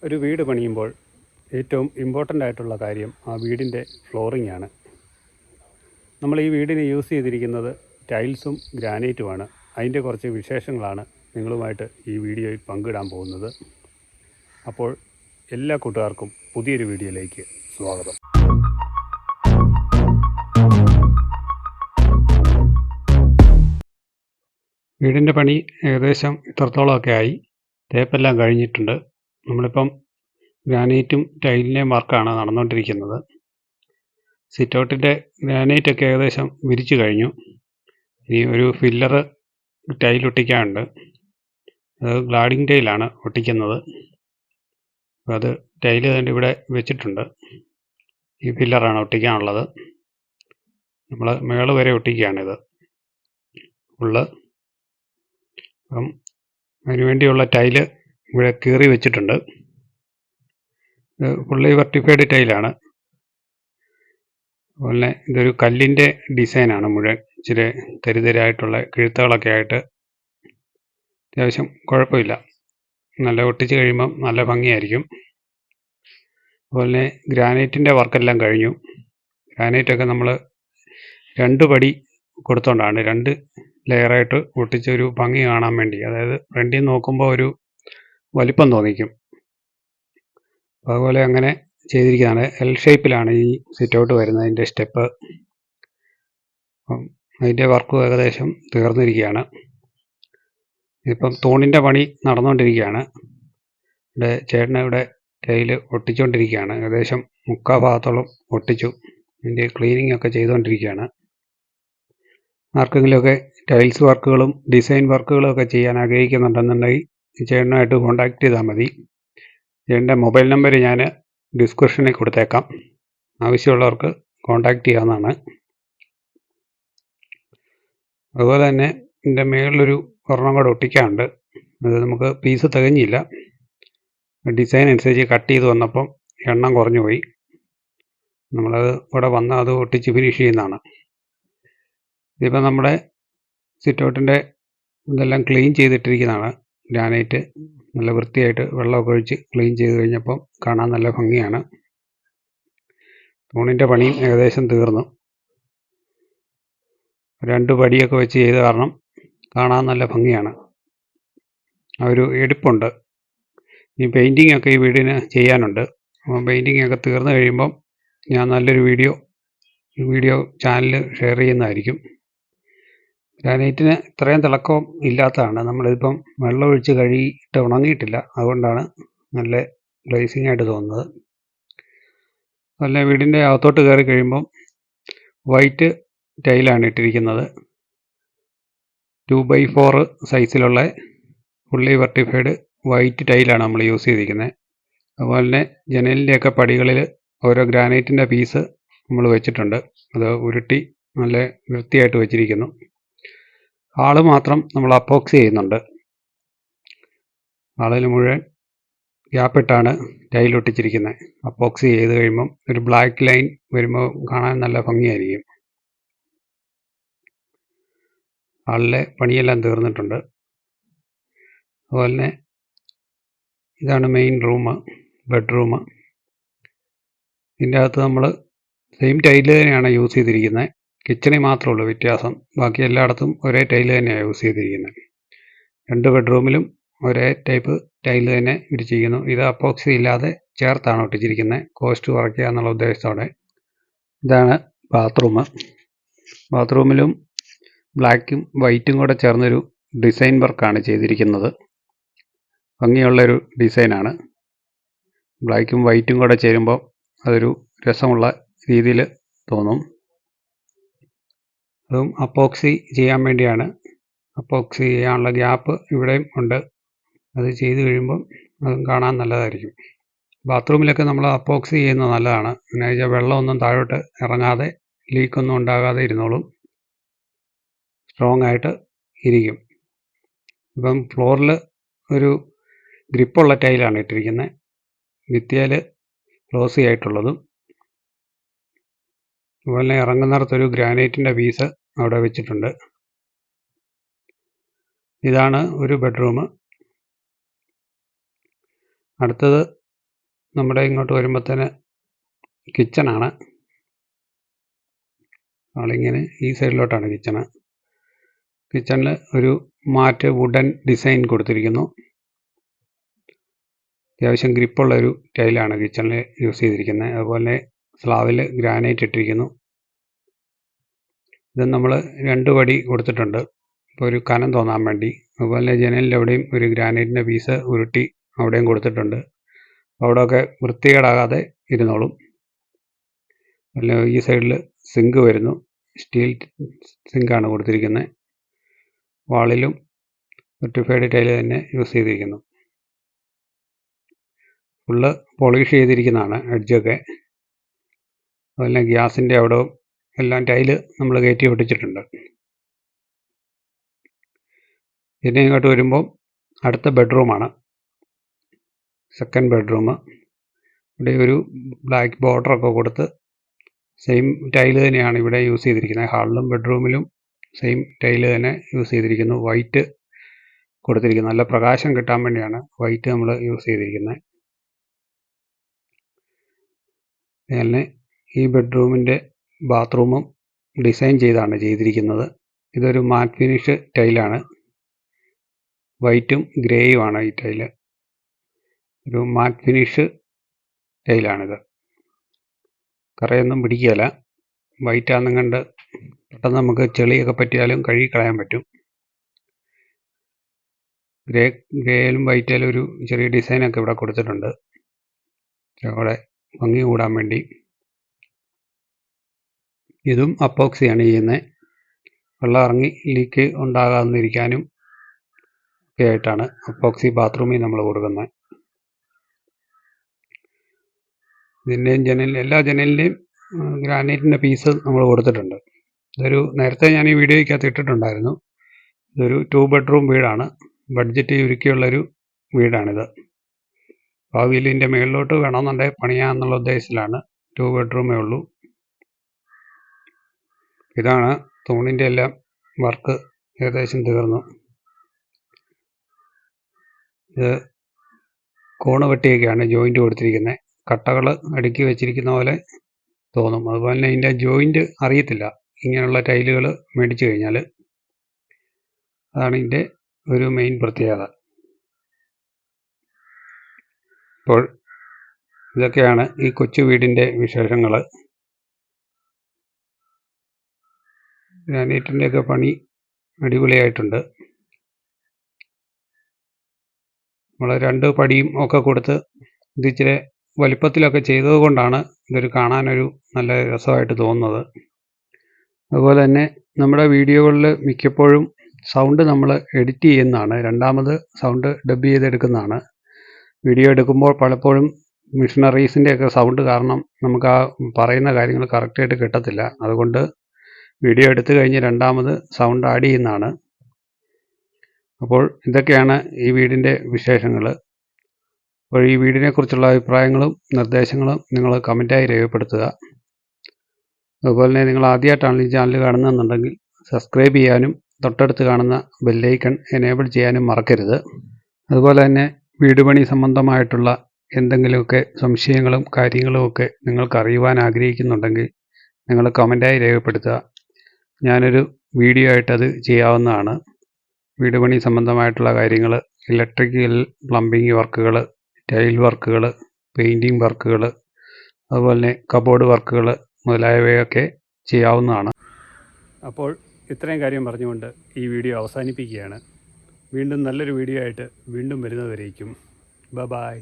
ഒരു വീട് പണിയുമ്പോൾ ഏറ്റവും ഇമ്പോർട്ടൻ്റ് ആയിട്ടുള്ള കാര്യം ആ വീടിൻ്റെ ഫ്ലോറിംഗ് ആണ്. നമ്മൾ ഈ വീടിന് യൂസ് ചെയ്തിരിക്കുന്നത് ടൈൽസും ഗ്രാനൈറ്റുമാണ്. അതിൻ്റെ കുറച്ച് വിശേഷങ്ങളാണ് നിങ്ങളുമായിട്ട് ഈ വീഡിയോയിൽ പങ്കിടാൻ പോകുന്നത്. അപ്പോൾ എല്ലാ കൂട്ടുകാർക്കും പുതിയൊരു വീഡിയോയിലേക്ക് സ്വാഗതം. വീടിൻ്റെ പണി ഏകദേശം ഇത്രത്തോളമൊക്കെ ആയി. തേപ്പെല്ലാം കഴിഞ്ഞിട്ടുണ്ട്. നമ്മളിപ്പം ഗ്രാനൈറ്റും ടൈലിൻ്റെയും വർക്കാണ് നടന്നുകൊണ്ടിരിക്കുന്നത്. സിറ്റൗട്ടിൻ്റെ ഗ്രാനൈറ്റൊക്കെ ഏകദേശം വിരിച്ചു കഴിഞ്ഞു. ഇനി ഒരു ഫില്ലറ് ടൈലൊട്ടിക്കാനുണ്ട്. അത് ഗ്ലാഡിങ് ടൈലാണ് ഒട്ടിക്കുന്നത്. അത് ടൈല് തന്നെ ഇവിടെ വെച്ചിട്ടുണ്ട്. ഈ ഫില്ലറാണ് ഒട്ടിക്കാനുള്ളത്. നമ്മൾ മേള് വരെ ഒട്ടിക്കുകയാണിത് ഫുള്ള്. അപ്പം അതിനുവേണ്ടിയുള്ള ടൈല് ഇവിടെ കീറി വെച്ചിട്ടുണ്ട്. ഇത് ഫുള്ളി വെർട്ടിഫൈഡ് ടൈലാണ്. അതുപോലെ ഇതൊരു കല്ലിൻ്റെ ഡിസൈനാണ് മുഴുവൻ. ഇച്ചിരി തരിതരായിട്ടുള്ള കിഴുത്തുകളൊക്കെ ആയിട്ട് അത്യാവശ്യം കുഴപ്പമില്ല. നല്ല ഒട്ടിച്ച് കഴിയുമ്പം നല്ല ഭംഗിയായിരിക്കും. അതുപോലെ ഗ്രാനൈറ്റിൻ്റെ വർക്കെല്ലാം കഴിഞ്ഞു. ഗ്രാനൈറ്റൊക്കെ നമ്മൾ 2 പടി കൊടുത്തോണ്ടാണ് 2 ലെയറായിട്ട് ഒട്ടിച്ചൊരു ഭംഗി കാണാൻ വേണ്ടി. അതായത് ഫ്രണ്ടിൽ നോക്കുമ്പോൾ ഒരു വലിപ്പം തോന്നിക്കും. അതുപോലെ അങ്ങനെ ചെയ്തിരിക്കുകയാണ്. എൽ ഷേപ്പിലാണ് ഈ സിറ്റൗട്ട് വരുന്നത്. അതിൻ്റെ സ്റ്റെപ്പ്, അതിൻ്റെ വർക്കും ഏകദേശം തീർന്നിരിക്കുകയാണ്. ഇപ്പം തൂണിൻ്റെ പണി നടന്നുകൊണ്ടിരിക്കുകയാണ്. ഇവിടെ ചേട്ടൻ ഇവിടെ ടൈല് ഒട്ടിച്ചുകൊണ്ടിരിക്കുകയാണ്. ഏകദേശം 3/4 ഭാഗത്തോളം ഒട്ടിച്ചു. അതിൻ്റെ ക്ലീനിങ് ഒക്കെ ചെയ്തുകൊണ്ടിരിക്കുകയാണ്. ആർക്കെങ്കിലുമൊക്കെ ടൈൽസ് വർക്കുകളും ഡിസൈൻ വർക്കുകളും ഒക്കെ ചെയ്യാൻ ആഗ്രഹിക്കുന്നുണ്ടെന്നുണ്ടെങ്കിൽ ചേട്ടനുമായിട്ട് കോൺടാക്റ്റ് ചെയ്താൽ മതി. ചേട്ടൻ്റെ മൊബൈൽ നമ്പർ ഞാൻ ഡിസ്ക്രിപ്ഷനിൽ കൊടുത്തേക്കാം. ആവശ്യമുള്ളവർക്ക് കോൺടാക്റ്റ് ചെയ്യാവുന്നതാണ്. അതുപോലെ തന്നെ ഇതിൻ്റെ മേളിലൊരു ഒരെണ്ണം കൂടെ ഒട്ടിക്കാനുണ്ട്. അത് നമുക്ക് പീസ് തികഞ്ഞില്ല. ഡിസൈൻ അനുസരിച്ച് കട്ട് ചെയ്ത് വന്നപ്പം എണ്ണം കുറഞ്ഞു പോയി. നമ്മളത് ഇവിടെ വന്ന് അത് ഒട്ടിച്ച് ഫിനിഷ് ചെയ്യുന്നതാണ്. ഇതിപ്പോൾ നമ്മുടെ സിറ്റൗട്ടിൻ്റെ ഇതെല്ലാം ക്ലീൻ ചെയ്തിട്ടിരിക്കുന്നതാണ്. ഗ്രാനൈറ്റ് നല്ല വൃത്തിയായിട്ട് വെള്ളമൊക്കെ ഒഴിച്ച് ക്ലീൻ ചെയ്ത് കഴിഞ്ഞപ്പം കാണാൻ നല്ല ഭംഗിയാണ്. തൂണിൻ്റെ പണിയും ഏകദേശം തീർന്നു. 2 പടിയൊക്കെ വെച്ച് ചെയ്ത കാരണം കാണാൻ നല്ല ഭംഗിയാണ്. ആ ഒരു എടുപ്പുണ്ട്. ഈ പെയിൻറ്റിങ് ഒക്കെ ഈ വീടിന് ചെയ്യാനുണ്ട്. അപ്പോൾ പെയിൻറ്റിങ് ഒക്കെ തീർന്നു കഴിയുമ്പം ഞാൻ നല്ലൊരു വീഡിയോ ചാനലിൽ ഷെയർ ചെയ്യുന്നതായിരിക്കും. ഗ്രാനൈറ്റിന് ഇത്രയും തിളക്കം ഇല്ലാത്തതാണ്. നമ്മളിപ്പം വെള്ളം ഒഴിച്ച് കഴുകിയിട്ട് ഉണങ്ങിയിട്ടില്ല. അതുകൊണ്ടാണ് നല്ല ഗ്ലേസിംഗ് ആയിട്ട് തോന്നുന്നത്. അതുപോലെ വീടിൻ്റെ അകത്തോട്ട് കയറി കഴിയുമ്പം വൈറ്റ് ടൈലാണ് ഇട്ടിരിക്കുന്നത്. 2x4 സൈസിലുള്ള ഫുള്ളി വെർട്ടിഫൈഡ് വൈറ്റ് ടൈലാണ് നമ്മൾ യൂസ് ചെയ്തിരിക്കുന്നത്. അതുപോലെ തന്നെ ജനലിൻ്റെയൊക്കെ പടികളിൽ ഓരോ ഗ്രാനൈറ്റിൻ്റെ പീസ് നമ്മൾ വെച്ചിട്ടുണ്ട്. അത് ഉരുട്ടി നല്ല വൃത്തിയായിട്ട് വെച്ചിരിക്കുന്നു. ഹാള് മാത്രം നമ്മൾ അപ്പോക്സി ചെയ്യുന്നുണ്ട്. ഹാളിൽ മുഴുവൻ ഗ്യാപ്പിട്ടാണ് ടൈലൊട്ടിച്ചിരിക്കുന്നത്. അപ്പോക്സി ചെയ്ത് കഴിയുമ്പം ഒരു ബ്ലാക്ക് ലൈൻ വരുമ്പോൾ കാണാൻ നല്ല ഭംഗിയായിരിക്കും. ഹാളിലെ പണിയെല്ലാം തീർന്നിട്ടുണ്ട്. അതുപോലെ തന്നെ ഇതാണ് മെയിൻ റൂം, ബെഡ്റൂം. ഇതിൻ്റെ അകത്ത് നമ്മൾ സെയിം ടൈല് തന്നെയാണ് യൂസ് ചെയ്തിരിക്കുന്നത്. കിച്ചണിൽ മാത്രമേ ഉള്ളൂ വ്യത്യാസം. ബാക്കി എല്ലായിടത്തും ഒരേ ടൈല് തന്നെയാണ് യൂസ് ചെയ്തിരിക്കുന്നത്. 2 ബെഡ്റൂമിലും ഒരേ ടൈപ്പ് ടൈല് തന്നെ വിരിച്ചിരിക്കുന്നു. ഇത് അപ്പോക്സി ഇല്ലാതെ ചേർത്താണ് ഒട്ടിച്ചിരിക്കുന്നത്, കോസ്റ്റ് കുറയ്ക്കുക എന്നുള്ള ഉദ്ദേശത്തോടെ. ഇതാണ് ബാത്റൂം. ബാത്റൂമിലും ബ്ലാക്കും വൈറ്റും കൂടെ ചേർന്നൊരു ഡിസൈൻ വർക്കാണ് ചെയ്തിരിക്കുന്നത്. ഭംഗിയുള്ളൊരു ഡിസൈനാണ്. ബ്ലാക്കും വൈറ്റും കൂടെ ചേരുമ്പോൾ അതൊരു രസമുള്ള രീതിയിൽ തോന്നും. അതും അപ്പോക്സി ചെയ്യാൻ വേണ്ടിയാണ്. അപ്പോക്സി ചെയ്യാനുള്ള ഗ്യാപ്പ് ഇവിടെയും ഉണ്ട്. അത് ചെയ്ത് കഴിയുമ്പം അതും കാണാൻ നല്ലതായിരിക്കും. ബാത്റൂമിലൊക്കെ നമ്മൾ അപ്പോക്സി ചെയ്യുന്നത് നല്ലതാണ്. എന്ന് വെച്ചാൽ വെള്ളമൊന്നും താഴോട്ട് ഇറങ്ങാതെ ലീക്കൊന്നും ഉണ്ടാകാതെ ഇരുന്നോളും. സ്ട്രോങ് ആയിട്ട് ഇരിക്കും. ഇപ്പം ഫ്ലോറിൽ ഒരു ഗ്രിപ്പുള്ള ടൈലാണ് ഇട്ടിരിക്കുന്നത്. ഭിത്തിയിൽ ക്ലോസി ആയിട്ടുള്ളതും. അതുപോലെ ഇറങ്ങുന്നിടത്തൊരു ഗ്രാനൈറ്റിൻ്റെ പീസ് അവിടെ വെച്ചിട്ടുണ്ട്. ഇതാണ് ഒരു ബെഡ്റൂം. അടുത്തത് നമ്മുടെ ഇങ്ങോട്ട് വരുമ്പോഴത്തേന് കിച്ചണാണ്. ആളിങ്ങനെ ഈ സൈഡിലോട്ടാണ് കിച്ചണ്. കിച്ചണിൽ ഒരു മാറ്റ് വുഡൻ ഡിസൈൻ കൊടുത്തിരിക്കുന്നു. അത്യാവശ്യം ഗ്രിപ്പുള്ളൊരു ടൈലാണ് കിച്ചണിൽ യൂസ് ചെയ്തിരിക്കുന്നത്. അതുപോലെ സ്ലാബിൽ ഗ്രാനൈറ്റ് ഇട്ടിരിക്കുന്നു. ഇത് നമ്മൾ 2 പടി കൊടുത്തിട്ടുണ്ട്, ഇപ്പോൾ ഒരു കനം തോന്നാൻ വേണ്ടി. അതുപോലെ ജനലിൻ്റെ അവിടെയും ഒരു ഗ്രാനൈറ്റിൻ്റെ പീസ് ഉരുട്ടി അവിടെയും കൊടുത്തിട്ടുണ്ട്. അവിടെയൊക്കെ വൃത്തികേടാകാതെ ഇരുന്നോളും. അല്ല, ഈ സൈഡിൽ സിങ്ക് വരുന്നു. സ്റ്റീൽ സിങ്കാണ് കൊടുത്തിരിക്കുന്നത്. വാളിലും സർട്ടിഫൈഡ് ടൈല് തന്നെ യൂസ് ചെയ്തിരിക്കുന്നു. ഫുള്ള് പോളിഷ് ചെയ്തിരിക്കുന്നതാണ് എഡ്ജൊക്കെ. അതുപോലെ ഗ്യാസിൻ്റെ അവിടെ എല്ലാം ടൈല് നമ്മൾ കയറ്റി ഒട്ടിച്ചിട്ടുണ്ട്. പിന്നെ ഇങ്ങോട്ട് വരുമ്പോൾ അടുത്ത ബെഡ്റൂമാണ്, സെക്കൻഡ് ബെഡ്റൂം. ഇവിടെ ഒരു ബ്ലാക്ക് ബോർഡറൊക്കെ കൊടുത്ത് സെയിം ടൈല് തന്നെയാണ് ഇവിടെ യൂസ് ചെയ്തിരിക്കുന്നത്. ഹാളിലും ബെഡ്റൂമിലും സെയിം ടൈല് തന്നെ യൂസ് ചെയ്തിരിക്കുന്നു. വൈറ്റ് കൊടുത്തിരിക്കുന്നു. നല്ല പ്രകാശം കിട്ടാൻ വേണ്ടിയാണ് വൈറ്റ് നമ്മൾ യൂസ് ചെയ്തിരിക്കുന്നത്. അങ്ങനെ ഈ ബെഡ്റൂമിൻ്റെ ബാത്റൂമും ഡിസൈൻ ചെയ്താണ് ചെയ്തിരിക്കുന്നത്. ഇതൊരു മാറ്റ് ഫിനിഷ് ടൈലാണ്. വൈറ്റും ഗ്രേയുമാണ് ഈ ടൈല്. ഒരു മാറ്റ് ഫിനിഷ് ടൈലാണിത്. കറയൊന്നും പിടിക്കുകയില്ല. വൈറ്റാണെന്നും കണ്ട് പെട്ടെന്ന് നമുക്ക് ചെളിയൊക്കെ പറ്റിയാലും കഴുകി കളയാൻ പറ്റും. ഗ്രേയിലും വൈറ്റിലും ഒരു ചെറിയ ഡിസൈനൊക്കെ ഇവിടെ കൊടുത്തിട്ടുണ്ട്, അവിടെ ഭംഗി കൂടാൻ വേണ്ടി. ഇതും അപ്പോക്സിയാണ് ചെയ്യുന്നത്. വെള്ളം ഇറങ്ങി ലീക്ക് ഉണ്ടാകാതിരിക്കാനും ഒക്കെ ആയിട്ടാണ് അപ്പോക്സി ബാത്റൂമിൽ നമ്മൾ കൊടുക്കുന്നത്. ഇതിൻ്റെയും എല്ലാ ജനലിൻ്റെയും ഗ്രാനൈറ്റിൻ്റെ പീസ് നമ്മൾ കൊടുത്തിട്ടുണ്ട്. ഇതൊരു നേരത്തെ ഞാൻ ഈ വീഡിയോയ്ക്കകത്ത് ഇട്ടിട്ടുണ്ടായിരുന്നു. ഇതൊരു 2 ബെഡ്റൂം വീടാണ്. ബഡ്ജറ്റ് ചുരുക്കിയുള്ളൊരു വീടാണിത്. ഭാവിയിൽ ഇതിൻ്റെ മുകളിലോട്ട് വേണമെന്നുണ്ടെങ്കിൽ പണിയാമെന്നുള്ള ഉദ്ദേശത്തിലാണ്. 2 ബെഡ്റൂമേ ഉള്ളൂ. ഇതാണ് തൂണിൻ്റെ എല്ലാം വർക്ക് ഏകദേശം തീർന്നു. ഇത് കോണ് വെട്ടിയൊക്കെയാണ് ജോയിൻറ്റ് കൊടുത്തിരിക്കുന്നത്. കട്ടകൾ അടുക്കി വെച്ചിരിക്കുന്ന പോലെ തോന്നും. അതുപോലെ തന്നെ ഇതിൻ്റെ ജോയിൻറ്റ് അറിയത്തില്ല ഇങ്ങനെയുള്ള ടൈലുകൾ മേടിച്ചു കഴിഞ്ഞാൽ. അതാണ് ഇതിൻ്റെ ഒരു മെയിൻ പ്രത്യേകത. അപ്പോൾ ഇതൊക്കെയാണ് ഈ കൊച്ചു വീടിൻ്റെ വിശേഷങ്ങൾ. ഗ്രാനൈറ്റിൻ്റെയൊക്കെ പണി അടിപൊളിയായിട്ടുണ്ട്. നമ്മൾ 2 പടിയും ഒക്കെ കൊടുത്ത് ഇതിച്ചിരി വലിപ്പത്തിലൊക്കെ ചെയ്തത് കൊണ്ടാണ് ഇതൊരു കാണാനൊരു നല്ല രസമായിട്ട് തോന്നുന്നത്. അതുപോലെ തന്നെ നമ്മുടെ വീഡിയോകളിൽ മിക്കപ്പോഴും സൗണ്ട് നമ്മൾ എഡിറ്റ് ചെയ്യുന്നതാണ്, രണ്ടാമത് സൗണ്ട് ഡബ് ചെയ്തെടുക്കുന്നതാണ്. വീഡിയോ എടുക്കുമ്പോൾ പലപ്പോഴും മിഷനറീസിൻ്റെയൊക്കെ സൗണ്ട് കാരണം നമുക്ക് ആ പറയുന്ന കാര്യങ്ങൾ കറക്റ്റായിട്ട് കിട്ടത്തില്ല. അതുകൊണ്ട് വീഡിയോ എടുത്തു കഴിഞ്ഞ് രണ്ടാമത് സൗണ്ട് ആഡ് ചെയ്യുന്നതാണ്. അപ്പോൾ ഇതൊക്കെയാണ് ഈ വീടിൻ്റെ വിശേഷങ്ങൾ. അപ്പോൾ ഈ വീടിനെക്കുറിച്ചുള്ള അഭിപ്രായങ്ങളും നിർദ്ദേശങ്ങളും നിങ്ങൾ കമൻറ്റായി രേഖപ്പെടുത്തുക. അതുപോലെ തന്നെ നിങ്ങൾ ആദ്യമായിട്ടാണ് ഈ ചാനൽ കാണുന്നതെന്നുണ്ടെങ്കിൽ സബ്സ്ക്രൈബ് ചെയ്യാനും തൊട്ടടുത്ത് കാണുന്ന ബെല്ലൈക്കൺ എനേബിൾ ചെയ്യാനും മറക്കരുത്. അതുപോലെ തന്നെ വീട് പണി സംബന്ധമായിട്ടുള്ള എന്തെങ്കിലുമൊക്കെ സംശയങ്ങളും കാര്യങ്ങളുമൊക്കെ നിങ്ങൾക്ക് അറിയുവാൻ ആഗ്രഹിക്കുന്നുണ്ടെങ്കിൽ നിങ്ങൾ കമൻറ്റായി രേഖപ്പെടുത്തുക. ഞാനൊരു വീഡിയോ ആയിട്ടത് ചെയ്യാവുന്നതാണ്. വീട് പണി സംബന്ധമായിട്ടുള്ള കാര്യങ്ങൾ, ഇലക്ട്രിക്കൽ പ്ലംബിംഗ് വർക്കുകൾ, ടൈൽ വർക്കുകൾ, പെയിൻറ്റിങ് വർക്കുകൾ, അതുപോലെ തന്നെ കബോർഡ് വർക്കുകൾ മുതലായവയൊക്കെ ചെയ്യാവുന്നതാണ്. അപ്പോൾ ഇത്രയും കാര്യം പറഞ്ഞുകൊണ്ട് ഈ വീഡിയോ അവസാനിപ്പിക്കുകയാണ്. വീണ്ടും നല്ലൊരു വീഡിയോ ആയിട്ട് വീണ്ടും വരുന്നതുവരേക്കും ബൈ.